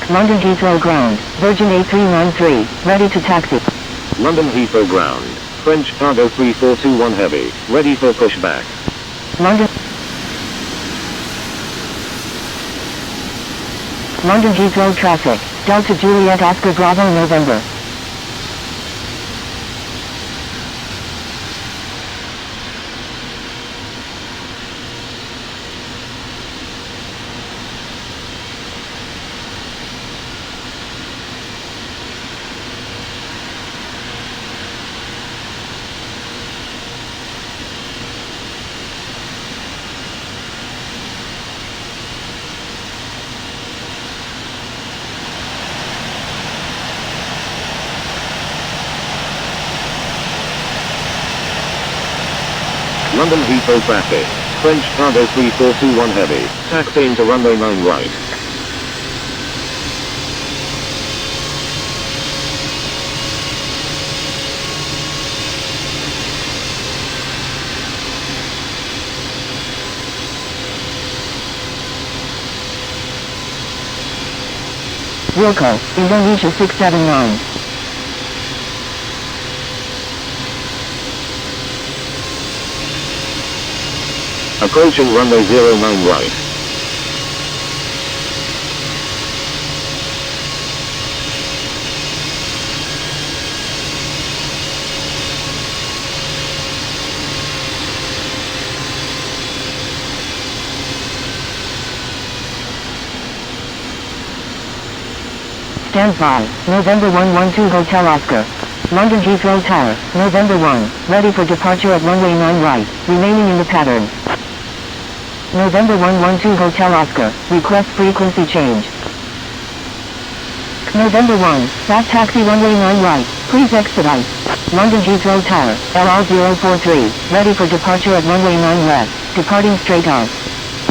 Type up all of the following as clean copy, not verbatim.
London Heathrow Ground, Virgin A393, ready to taxi. London Heathrow Ground, French Cargo 3421 Heavy, ready for pushback. London Heathrow traffic, Delta Juliet Oscar Bravo November. London Heathrow traffic, French Cargo 3421 Heavy, taxi into runway 9 right. Wilco, Indonesia 679. Approaching runway 09 right. Stand by, November 112 Hotel Oscar. London Heathrow Tower, November 1, ready for departure at runway 9 right, remaining in the pattern. November 112 Hotel Oscar, request frequency change. November 1, fast taxi runway 9 right, please expedite. London Heathrow Tower, LR043, ready for departure at runway 9 left, departing straight on.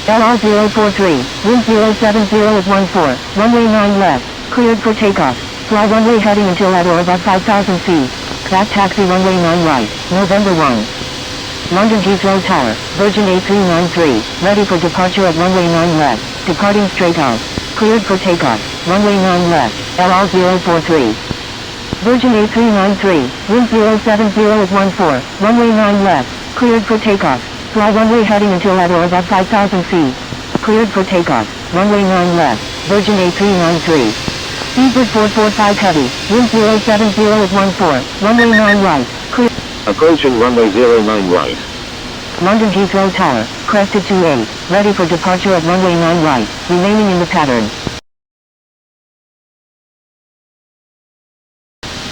LR043, wind 070 at 14, runway 9 left, cleared for takeoff. Fly runway heading until at or above 5,000 feet. Fast taxi runway 9 right, November 1. London Heathrow Tower, Virgin A393, ready for departure at runway 9 left, departing straight on. Cleared for takeoff, runway 9 left, LR043. Virgin A393, wind 070 at 14, runway 9 left, cleared for takeoff. Fly runway heading until at or above 5,000 feet. Cleared for takeoff, runway 9 left, Virgin A393. Seabird 445 Heavy, wind 070 at 14, runway 9 right, clear. Approaching runway 09 right. London Heathrow Tower, crested 28, ready for departure at runway 9 right, remaining in the pattern.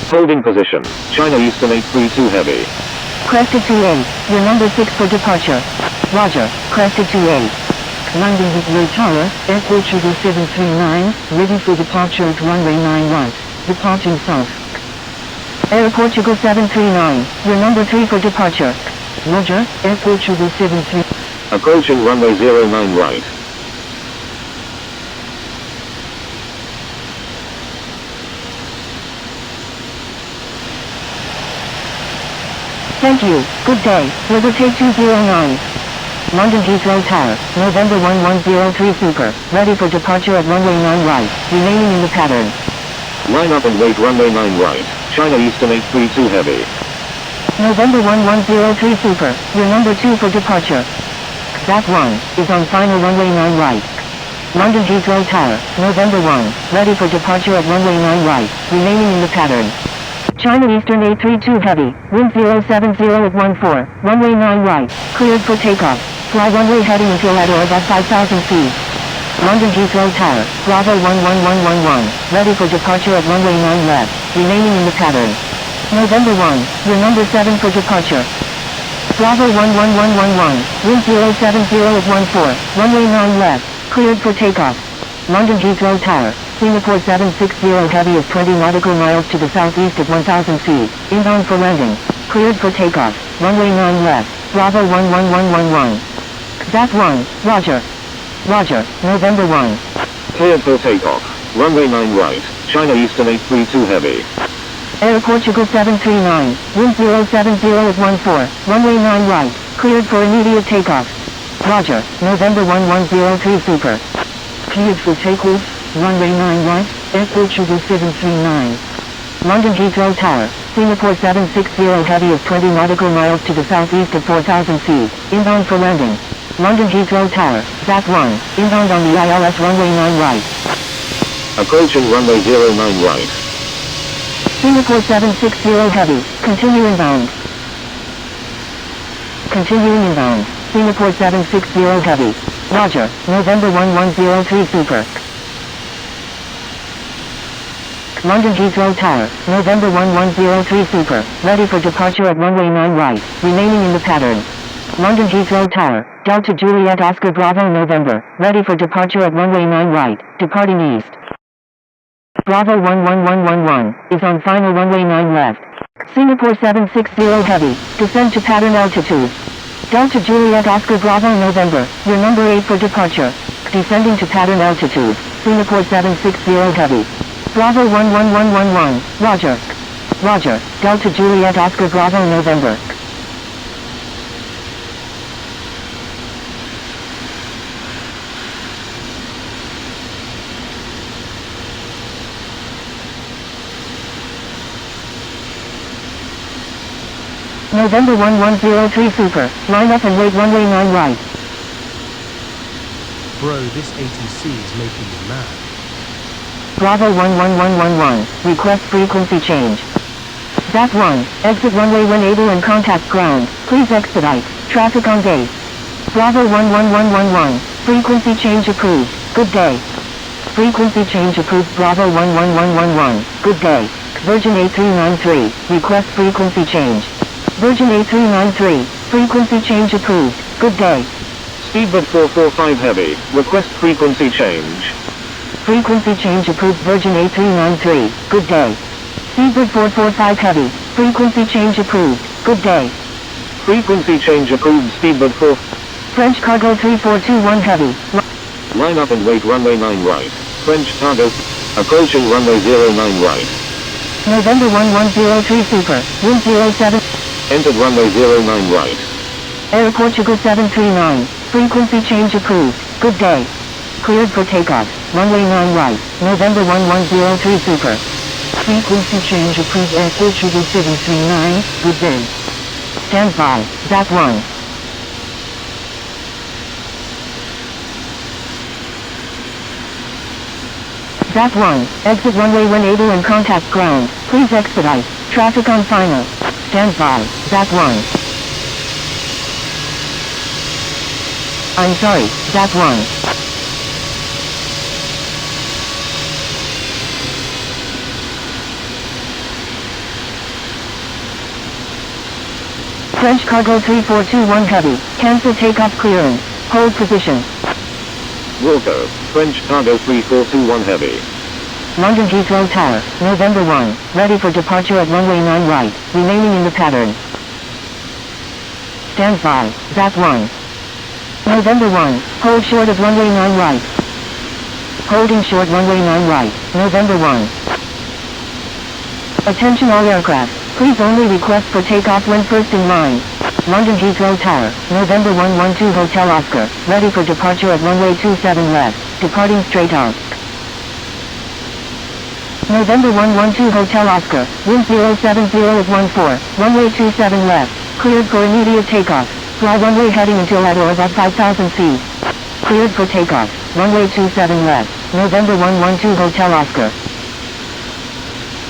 Holding position, China Eastern 832 Heavy. Crested 28, your number 6 for departure. Roger, crested 28. London Heathrow Tower, Air Portugal 739, ready for departure at runway 9 right, departing south. Air Portugal 739, your number 3 for departure. Roger, Air Portugal 73. Approaching runway 09 right. Thank you, good day, Libertate 209. London Heathrow Tower, November 1103 Super, ready for departure at runway 9 right, remaining in the pattern. Line up and wait runway 9 right, China Eastern 832 Heavy. November 1103 Super, your number 2 for departure. That 1, is on final runway 9 right. London Heathrow Tower, November 1, ready for departure at runway 9 right, remaining in the pattern. China Eastern 832 Heavy, wind 070 at 14, runway 9 right, cleared for takeoff. Fly runway heading until at or above 5,000 feet. London Heathrow Tower, Bravo 11111, ready for departure at runway 9 left, remaining in the pattern. November 1, your number 7 for departure. Bravo 11111, wind 070 at 14, runway 9 left, cleared for takeoff. London Heathrow Tower, Singapore 760 Heavy is 20 nautical miles to the southeast at 1,000 feet, inbound for landing. Cleared for takeoff, runway 9 left, Bravo 11111. That 1, roger. Roger, November 1. Cleared for takeoff, runway 9 right, China Eastern 832 Heavy. Air Portugal 739, wind 070 at 14, runway 9 right, cleared for immediate takeoff. Roger, November 1103 Super. Cleared for takeoff, runway 9 right, airport Sugar 739. London Heathrow Tower, Singapore 760 heavy of 20 nautical miles to the southeast of 4000 feet, inbound for landing. London Heathrow Tower, ZAC 1, inbound on the ILS runway 9 right. Approaching runway 09 right. Singapore 760 heavy, continue inbound. Continuing inbound, Singapore 760 heavy. Roger, November 1103 Super. London Heathrow Tower, November 1103 Super, ready for departure at runway 9 right, remaining in the pattern. London Heathrow Tower, Delta Juliet Oscar Bravo November, ready for departure at runway 9 right, departing east. Bravo 11111, is on final runway 9 left. Singapore 760 heavy, descend to pattern altitude. Delta Juliet Oscar Bravo November, your number 8 for departure. Descending to pattern altitude, Singapore 760 heavy. Bravo 11111, roger. Roger, Delta Juliet Oscar Bravo November. November 1103 Super, line up and wait runway 9 right. Bro, this ATC is making me mad. Bravo 11111, request frequency change. ZAC 1, exit runway when able and contact ground, please expedite, traffic on base. Bravo 11111, frequency change approved, good day. Frequency change approved Bravo 11111, good day. Virgin A393, request frequency change. Virgin A393, frequency change approved, good day. Speedbird 445 heavy, request frequency change. Frequency change approved Virgin A393, good day. Speedbird 445 heavy, frequency change approved, good day. Frequency change approved Speedbird 4. French Cargo 3421 heavy, Line up and wait runway 9 right. French Cargo, approaching runway 09 right. November 1103 Super, wind 07, Entered runway 09 right. Air Portugal 739, frequency change approved, good day. Cleared for takeoff, runway 9 right, November 1103 Super. Frequency change approved Air Portugal 739, good day. Stand by, ZAC 1. ZAC 1, exit runway when able and contact ground, please expedite, traffic on final. Stand by, ZAC 1. I'm sorry, ZAC 1. French Cargo 3421 heavy, cancel takeoff clearance, hold position. Wilco, French Cargo 3421 heavy. London Heathrow Tower, November 1, ready for departure at runway 9 right, remaining in the pattern. Stand by, ZAC 1. November 1, hold short of runway 9 right. Holding short runway 9 right, November 1. Attention all aircraft, please only request for takeoff when first in line. London Heathrow Tower, November 112 Hotel Oscar, ready for departure at runway 27 left, departing straight out. November 112 Hotel Oscar, wind 070 at 14, runway 27 left, cleared for immediate takeoff. Fly runway heading until at or above 5,000 feet. Cleared for takeoff, runway 27 left, November 112 Hotel Oscar.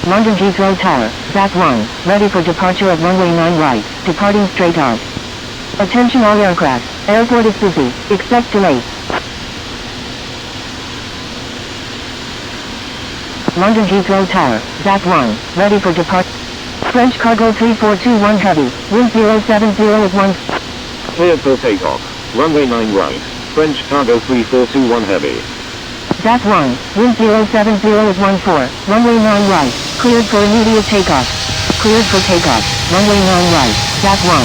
London Heathrow Tower, ZAC 1, ready for departure at runway 9 right, departing straight out. Attention all aircraft, airport is busy, expect delay. London Heathrow Tower, ZAC 1, ready for departure. French Cargo 3421 heavy, wind 070 at 1. Cleared for takeoff. Runway 9 right. French Cargo 3421 heavy. ZAC 1, wind 070 at 14, runway 9 right, cleared for immediate takeoff. Cleared for takeoff, runway 9 right, ZAC 1.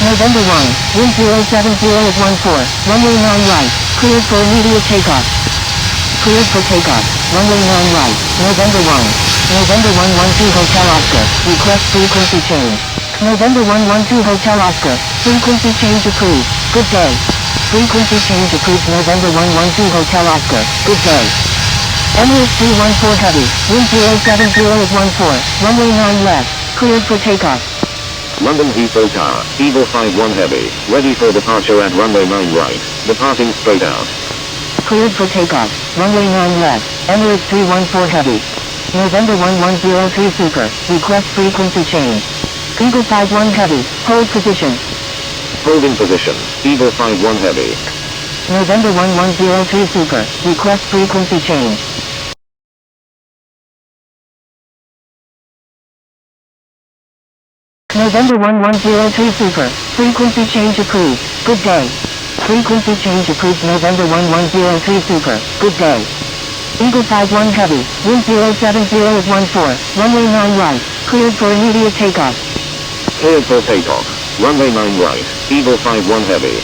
November 1, wind 070 at 14, runway 9 right, cleared for immediate takeoff. Cleared for takeoff, runway 9 right, November 1. November 112 Hotel Oscar, request frequency change. November 112 Hotel Oscar. Frequency change approved. Good day. Frequency change approved. November 112 Hotel Oscar. Good day. Emirates 314 Heavy. Wind 070 is 14. Runway 9 left. Cleared for takeoff. London Heathrow Tower, Eagle 51 Heavy, ready for departure at runway 9 right, departing straight out. Cleared for takeoff. Runway 9 left. Emirates 314 Heavy. November 1103 Super. Request frequency change. Eagle 51 Heavy. Hold position. Holding position, Eagle 51 Heavy. November 1103 Super. Request frequency change. November 1103 Super. Frequency change approved. Good day. Frequency change approved. November 1103 Super. Good day. Eagle 51 Heavy. Wind 070 is 14. Runway 9 right. Cleared for immediate takeoff. Cleared for takeoff, runway 9 right, Eagle 51 Heavy.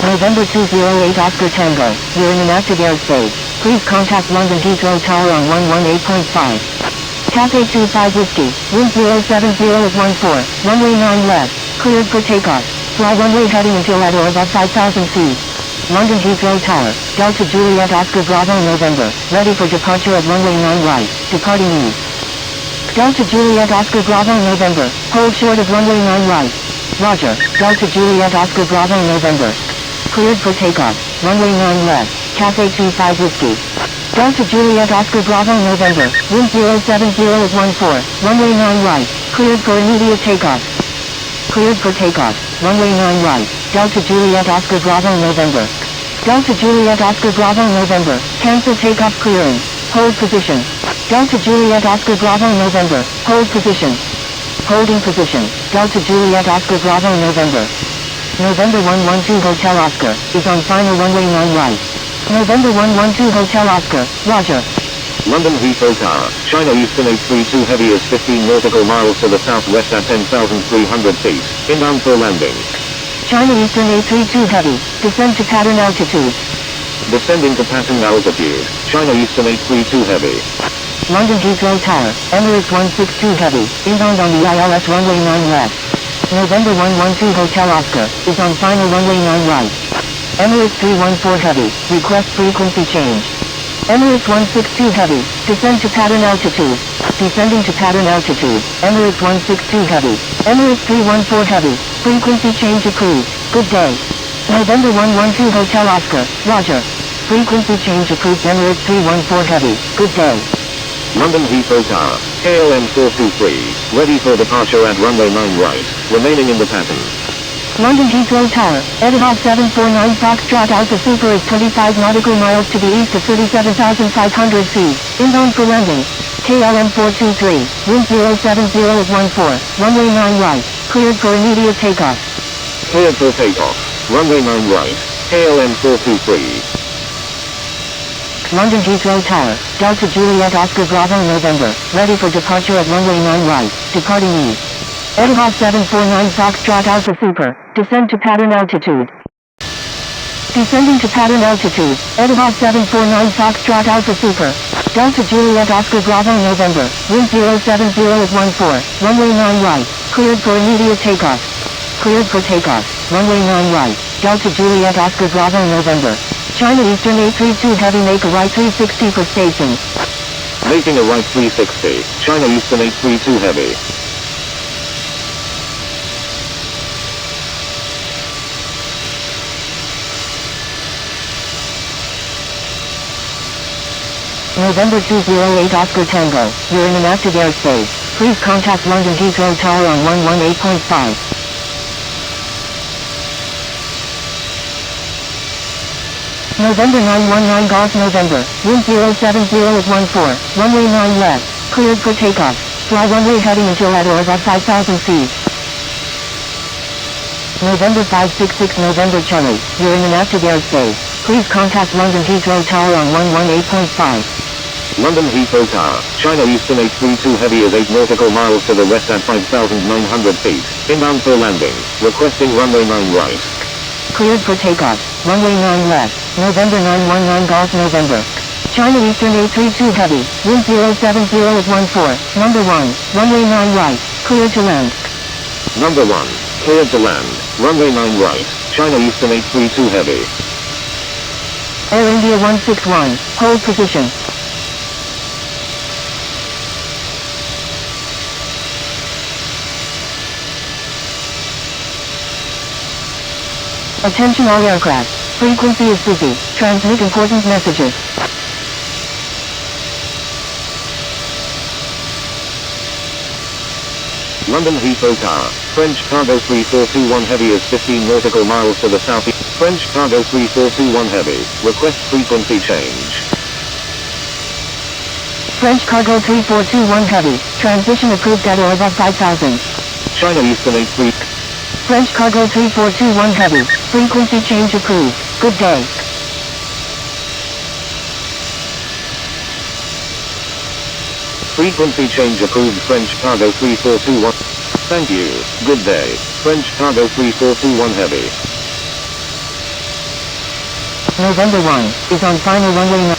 November 208 Oscar Tango. You're in inactive airspace. Please contact London Heathrow Tower on 118.5. Cathay 25 Whiskey. Wind 070 is 14. Runway 9 left. Cleared for takeoff. Fly runway heading until at or above 5,000 feet. London Heathrow Tower. Delta Juliet Oscar Bravo November. Ready for departure at runway 9 right. Departing east. Delta Juliet Oscar Bravo November. Hold short of runway 9 right. Roger. Delta Juliet Oscar Bravo November. Cleared for takeoff. Runway 9 left. Cathay 25 Whiskey. Delta Juliet Oscar Bravo November. Wind 070 is 14. Runway 9 right. Cleared for immediate takeoff. Cleared for takeoff. Runway 9 right. Delta Juliet Oscar Bravo November. Delta Juliet Oscar Bravo November. Cancel takeoff clearance. Hold position. Delta Juliet Oscar Bravo November. Hold position. Holding position. Delta Juliet Oscar Bravo November. November 112 Hotel Oscar is on final runway 9 right. November 112 Hotel Oscar. Roger. London Heathrow Tower, China Eastern 832 Heavy is 15 nautical miles to the southwest at 10,300 feet, inbound for landing. China Eastern 832 Heavy. Descend to pattern altitude. Descending to pattern altitude, China Eastern 832 Heavy. London Heathrow Tower. Emirates 162 Heavy. Inbound on the ILS runway 9 left. November 112 Hotel Oscar is on final runway 9 right. Emirates 314 Heavy. Request frequency change. Emirates 162 Heavy. Descend to pattern altitude. Descending to pattern altitude. Emirates 162 Heavy. Emirates 314 Heavy. Frequency change approved. Good day. November 112 Hotel Oscar. Roger. Frequency change approved. Emirates 314 Heavy. Good day. London Heathrow Tower, KLM 423, ready for departure at runway 9 right, remaining in the pattern. London Heathrow Tower. Etihad 749 Foxtrot Alpha Super is 25 nautical miles to the east of 37,500 feet. Inbound for landing. KLM 423. Wind 070 is 14. Runway 9 right. Cleared for immediate takeoff. Cleared for takeoff, runway 9 right, KLM 423. London Heathrow Tower. Delta Juliet Oscar Bravo November. Ready for departure at runway 9 right. Departing east. Etihad 749 Foxtrot Alpha Super. Descend to pattern altitude. Descending to pattern altitude. Etihad 749 Foxtrot Alpha Super. Delta Juliet Oscar Bravo November. Wind 070 is 14. Runway 9 right. Cleared for immediate takeoff. Cleared for takeoff. Runway 9 right. Delta Juliet Oscar Bravo November. China Eastern 832 Heavy make a right 360 for station. Making a right 360, China Eastern 832 Heavy. November 208 Oscar Tango. You're in inactive airspace. Please contact London Heathrow Tower on 118.5. November 919 Golf November. Wind 070 is 14. Runway 9 left. Cleared for takeoff. Fly runway heading until at or above 5,000 feet. November 566 November Charlie. You're in inactive airspace. Please contact London Heathrow Tower on 118.5. London Heathrow Tower, China Eastern 832 Heavy is 8 nautical miles to the west at 5,900 feet. Inbound for landing. Requesting runway 9 right. Cleared for takeoff. Runway 9 left. November 919 Golf November. China Eastern 832 Heavy. Wind 070 is 14. Number 1. Runway 9 right. Clear to land. Number 1. Cleared to land. Runway 9 right. China Eastern 832 heavy. Air India 161, hold position. Attention all aircraft. Frequency is busy. Transmit important messages. London Heathrow Tower. French Cargo 3421 heavy is 15 nautical miles to the southeast. French Cargo 3421 heavy. Request frequency change. French Cargo 3421 heavy. Transition approved at or above 5000. China Eastern 83. French Cargo 3421 heavy. Frequency change approved. Good day. Frequency change approved. French Cargo 3421. Thank you. Good day. French Cargo 3421 heavy. November 1 is on final runway 9.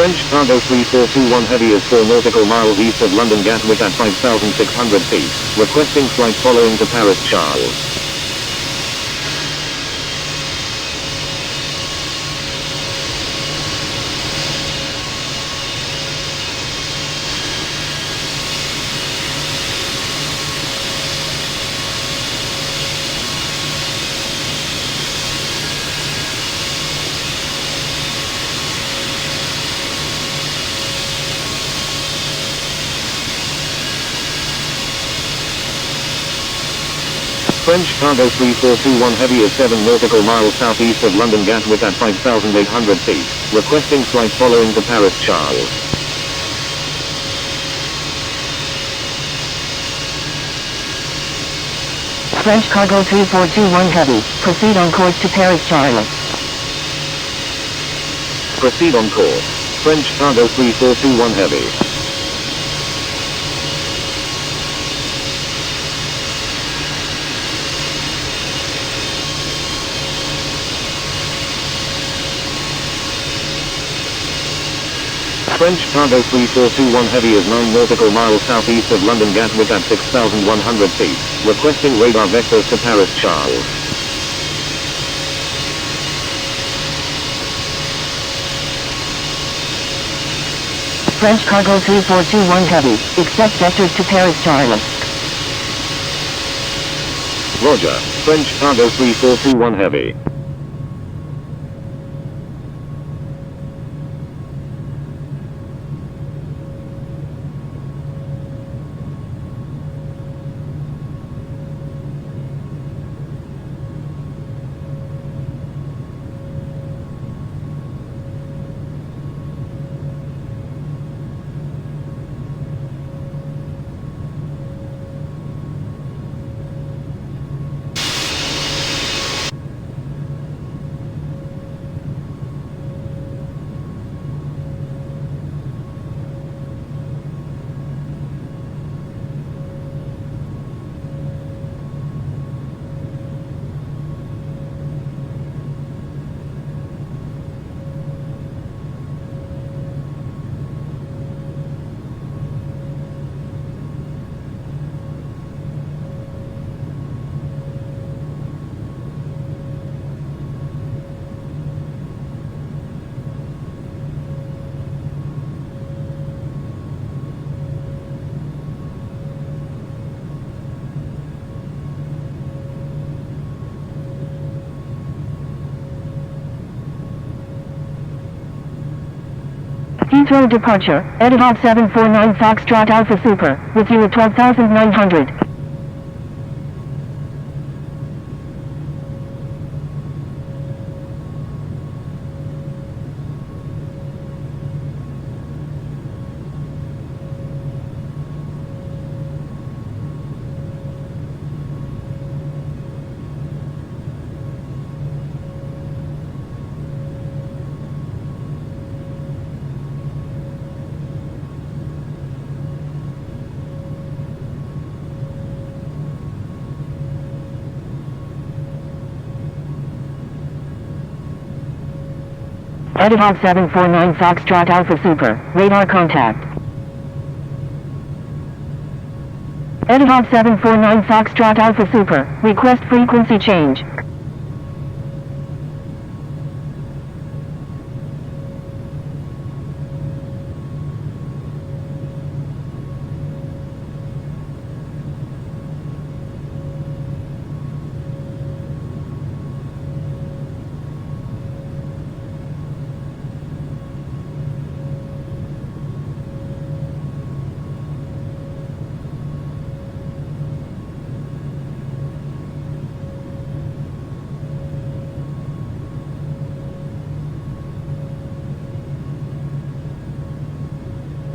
French Cargo 3421 heavy is 4 nautical miles east of London Gatwick at 5,600 feet. Requesting flight following to Paris Charles. French Cargo 3421 heavy is 7 nautical miles southeast of London Gatwick at 5,800 feet. Requesting flight following to Paris Charles. French Cargo 3421 heavy. Proceed on course to Paris Charles. Proceed on course. French Cargo 3421 heavy. French Cargo 3421 heavy is 9 nautical miles southeast of London Gatwick at 6,100 feet. Requesting radar vectors to Paris Charles. French Cargo 3421 Heavy, expect vectors to Paris Charles. Roger, French Cargo 3421 Heavy. Heathrow departure, Etihad 749 Foxtrot Alpha Super, with you at 12,900. Etihad 749 Foxtrot Alpha Super, radar contact. Etihad 749 Foxtrot Alpha Super, request frequency change.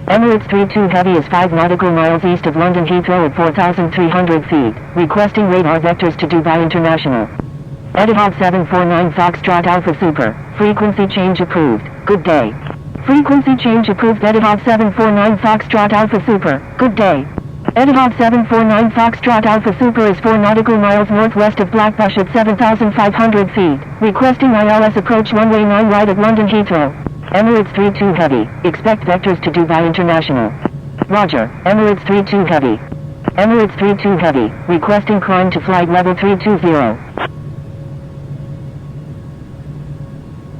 Emirates 32 Heavy is 5 nautical miles east of London Heathrow at 4,300 feet, requesting radar vectors to Dubai International. Etihad 749 Foxtrot Alpha Super, frequency change approved, good day. Frequency change approved Etihad 749 Foxtrot Alpha Super, good day. Etihad 749 Foxtrot Alpha Super is 4 nautical miles northwest of Blackbush at 7,500 feet, requesting ILS approach runway 9 right at London Heathrow. Emirates 32 Heavy, expect vectors to Dubai International. Roger, Emirates 32 Heavy. Emirates 32 Heavy, requesting climb to flight level 320.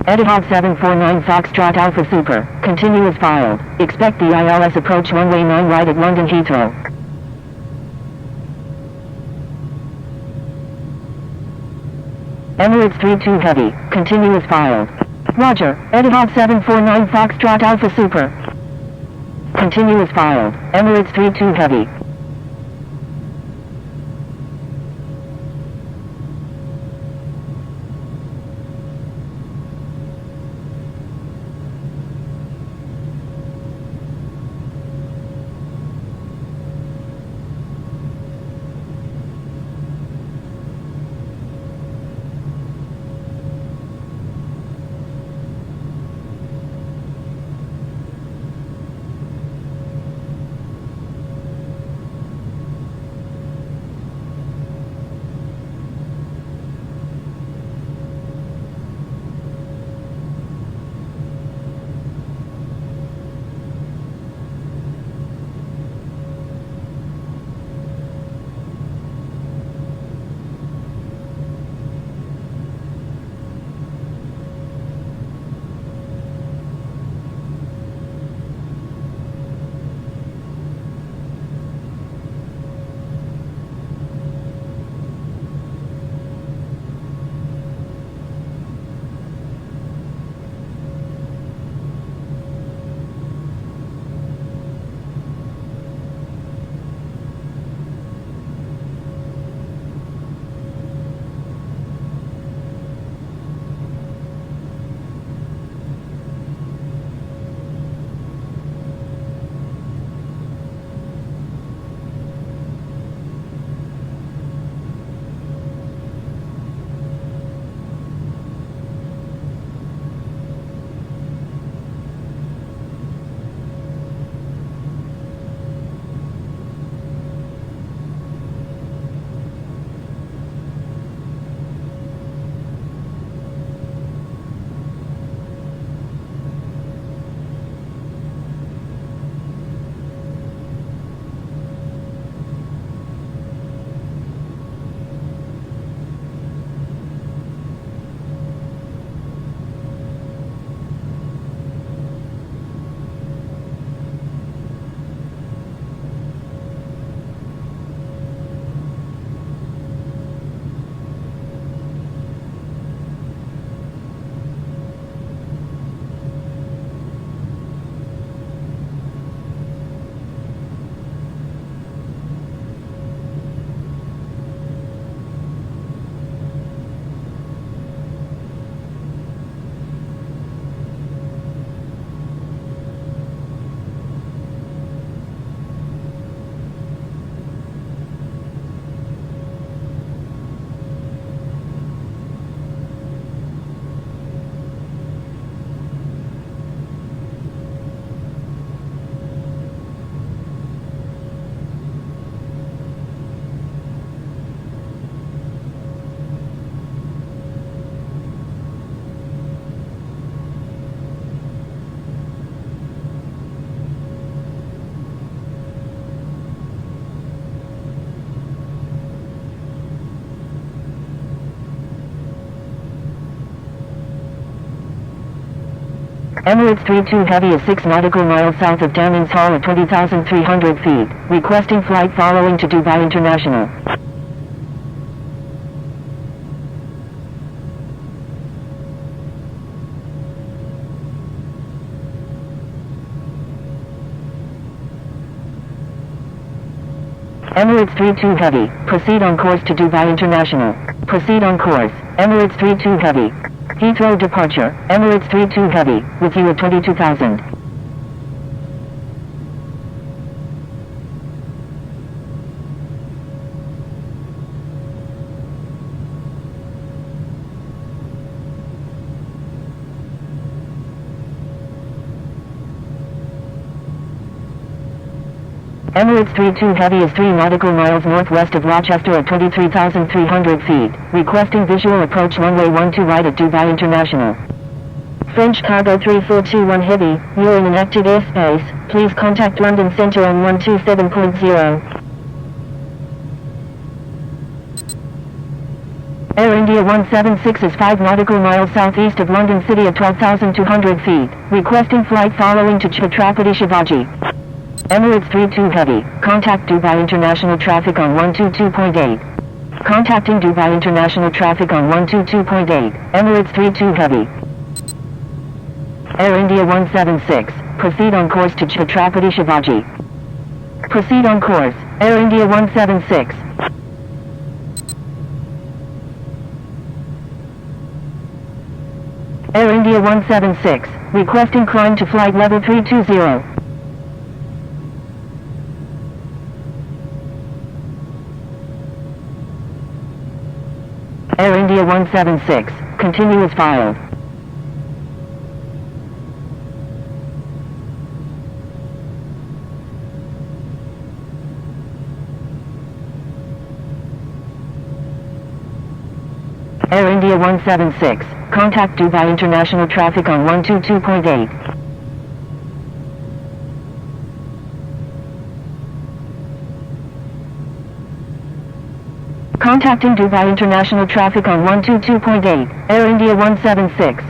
Etihad 749 Foxtrot Alpha Super, continue as filed, expect the ILS approach runway 9 right at London Heathrow. Emirates 32 Heavy, continue as filed. Roger, Etihad 749 Foxtrot Alpha Super. Continue as filed, Emirates 32 Heavy. Emirates 32 Heavy is 6 nautical miles south of Dammings Hall at 20,300 feet, requesting flight following to Dubai International. Emirates 32 Heavy, proceed on course to Dubai International. Proceed on course, Emirates 32 Heavy. Heathrow departure, Emirates 32 Heavy, with you at 22,000. Emirates 32 Heavy is 3 nautical miles northwest of Rochester at 23,300 feet, requesting visual approach runway 12 right at Dubai International. French Cargo 3421 Heavy, you are in an active airspace, please contact London Centre on 127.0. Air India 176 is 5 nautical miles southeast of London City at 12,200 feet, requesting flight following to Chhatrapati Shivaji. Emirates 32 Heavy, contact Dubai International traffic on 122.8. Contacting Dubai International traffic on 122.8, Emirates 32 Heavy. Air India 176, proceed on course to Chhatrapati Shivaji. Proceed on course, Air India 176. Air India 176, requesting climb to flight level 320. Air India 176, continue as filed. Air India 176, contact Dubai International traffic on 122.8. Contacting Dubai International traffic on 122.8, Air India 176.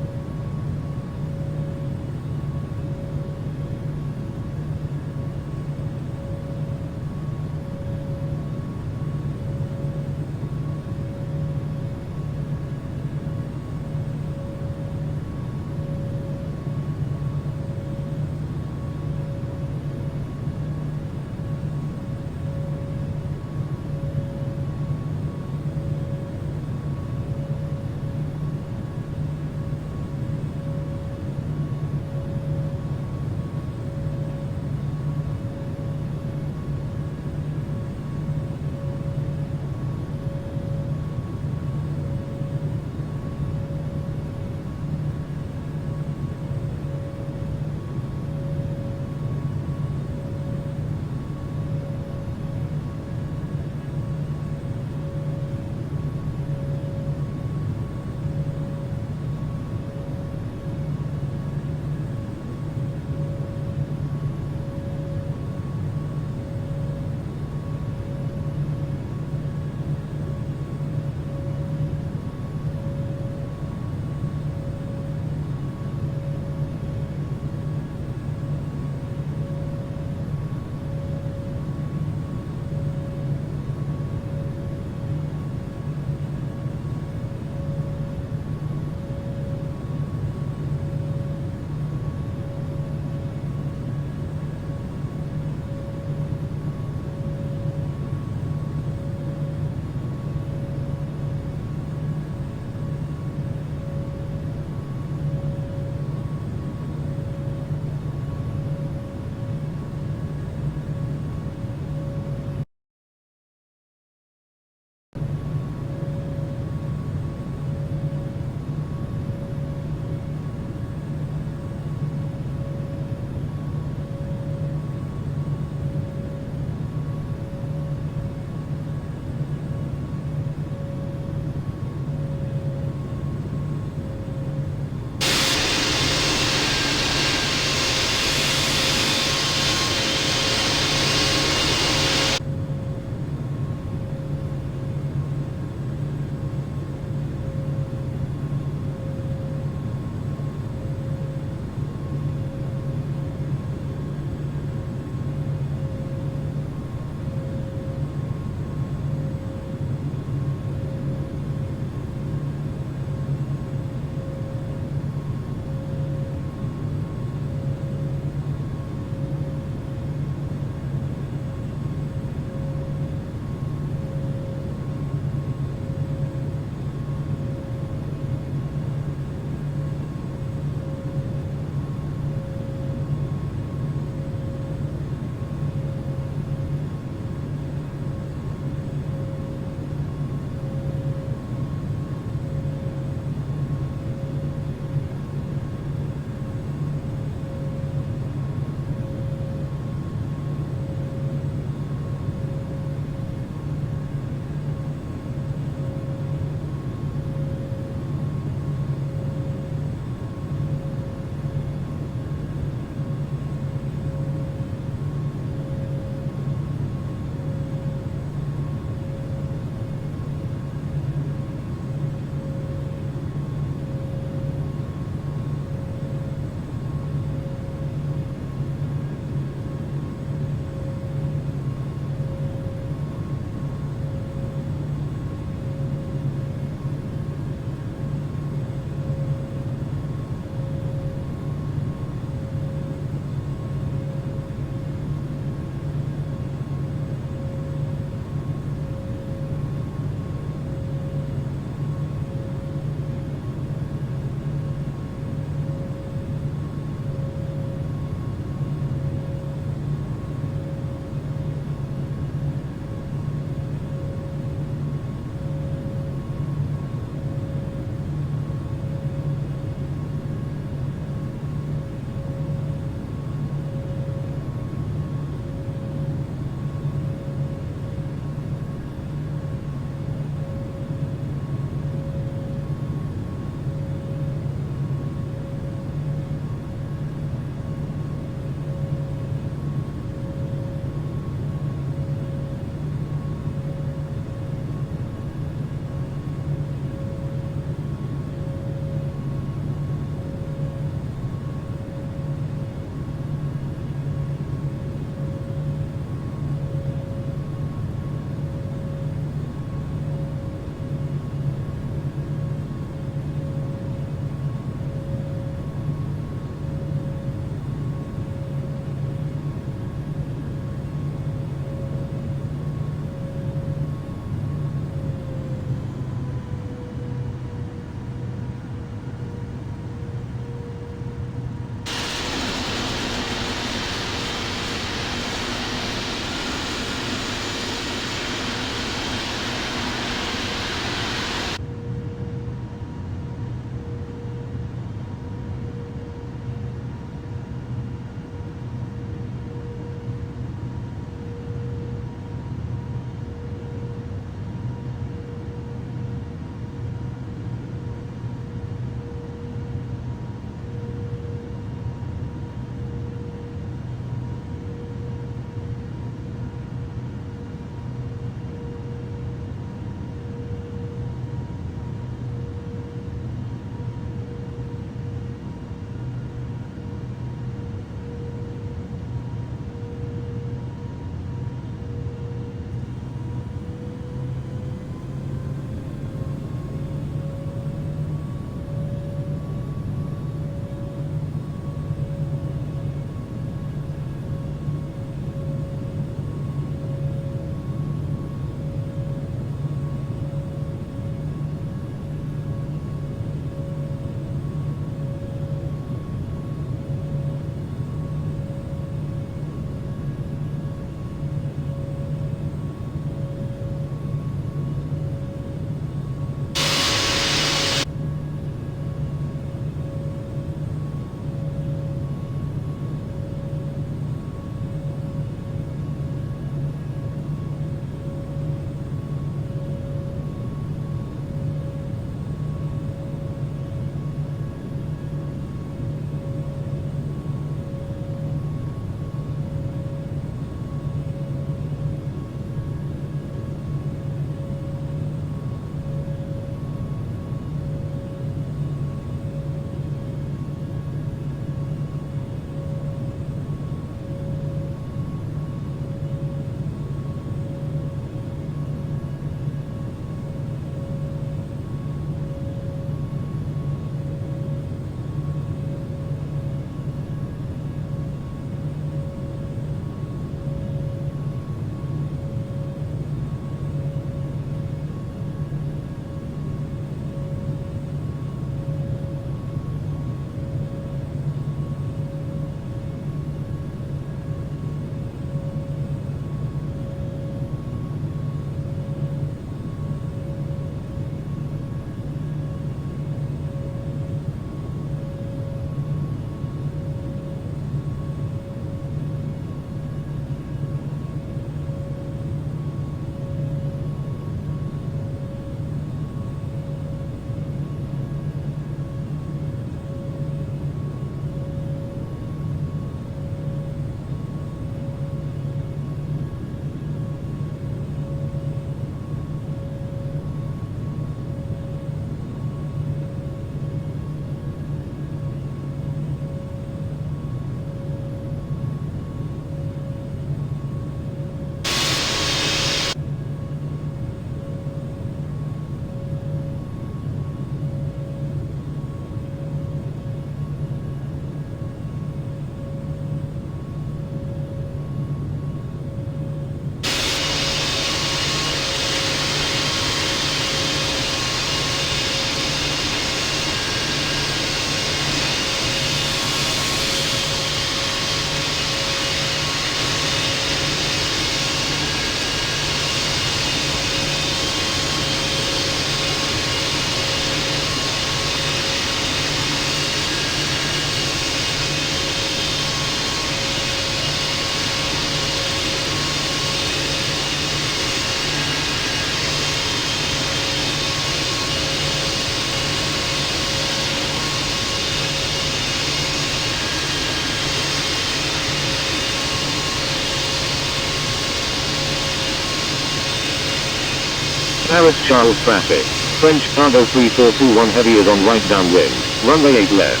Paris Charles traffic. French cargo 3421 heavy is on right downwind. Runway 8 left.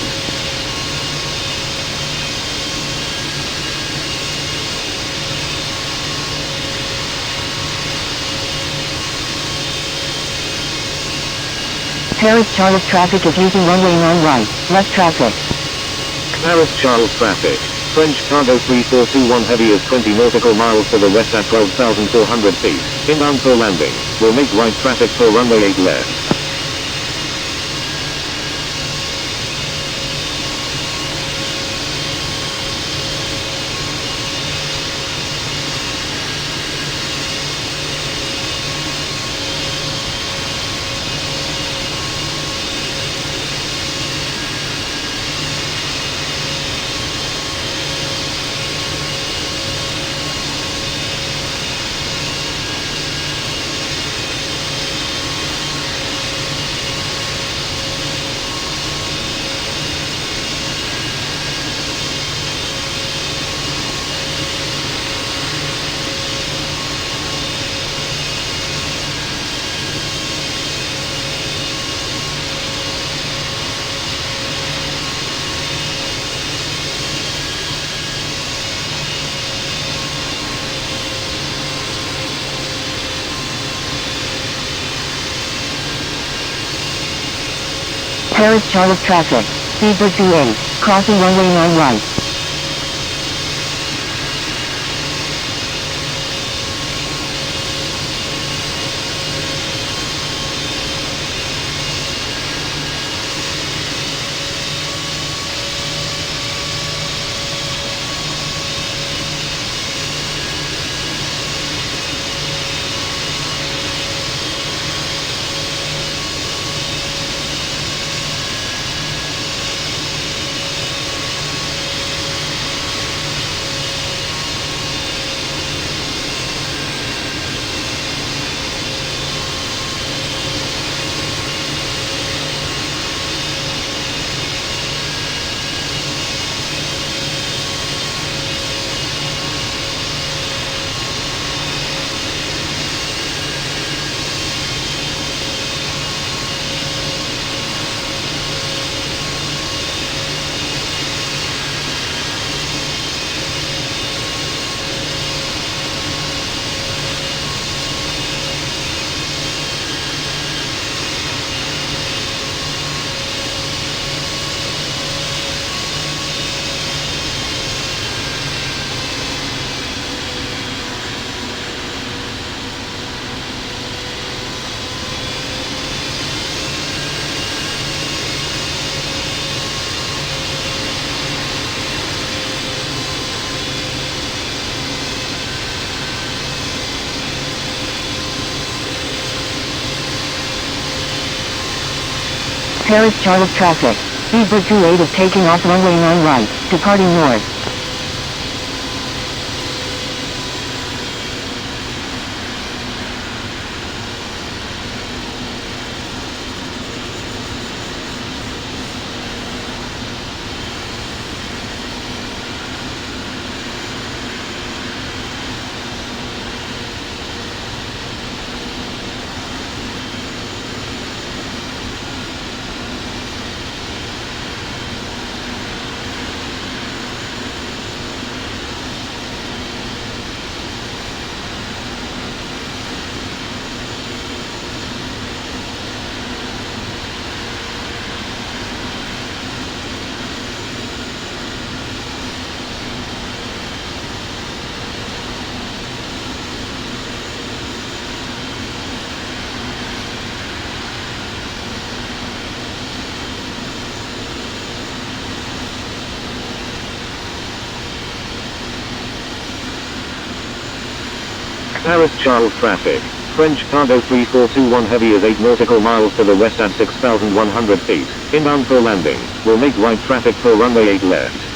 Paris Charles traffic is using runway 9 right, left traffic. Paris Charles traffic. French cargo 3421 heavy is 20 nautical miles to the west at 12,400 feet. Inbound for landing. Will make right traffic for runway 8 left. Paris Charles traffic. Speedbird 28, crossing runway 9 right. Paris Charles traffic. Speedbird 28 is taking off runway 9 right, departing north. Paris Charles traffic. French cargo 3421 heavy is 8 nautical miles to the west at 6,100 feet. Inbound for landing. Will make right traffic for runway 8 left.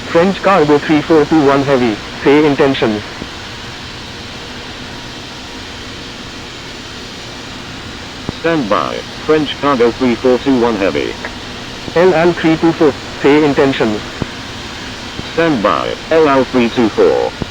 French Cargo 3421 Heavy, say intentions. Stand by. French Cargo 3421 Heavy. LL 324, say intentions. Stand by. LL 324.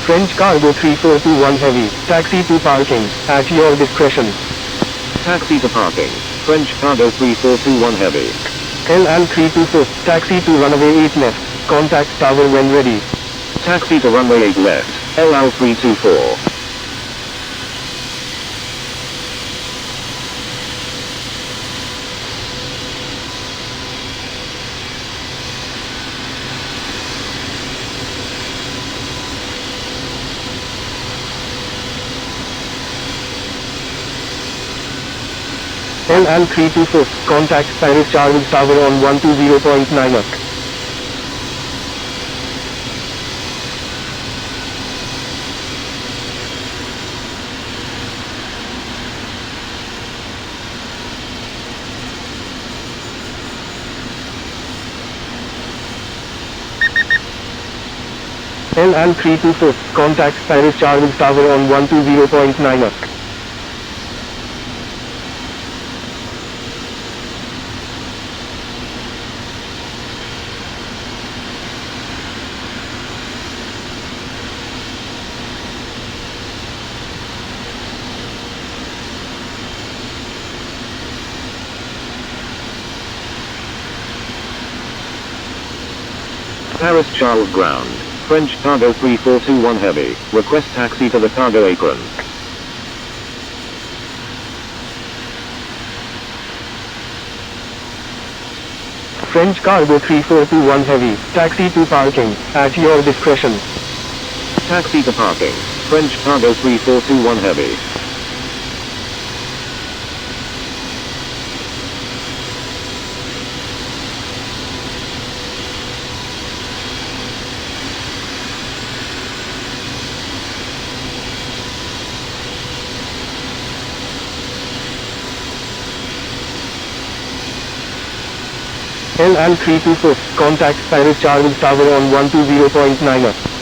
French Cargo 3421 Heavy, taxi to parking, at your discretion. Taxi to parking. French Cargo 3421 Heavy. LL 324, taxi to runway 8 left, contact tower when ready. Taxi to runway 8 left. LL 324. LL 324, contact Paris Charles Tower on 120.9 up. LL 324, contact Paris Charles Tower on 120.9 up. Paris Charles Ground. French Cargo 3421 Heavy. Request taxi to the cargo apron. French Cargo 3421 Heavy, taxi to parking, at your discretion. Taxi to parking. French Cargo 3421 Heavy. LL 324, contact Paris Charles Tower on 120.9 up.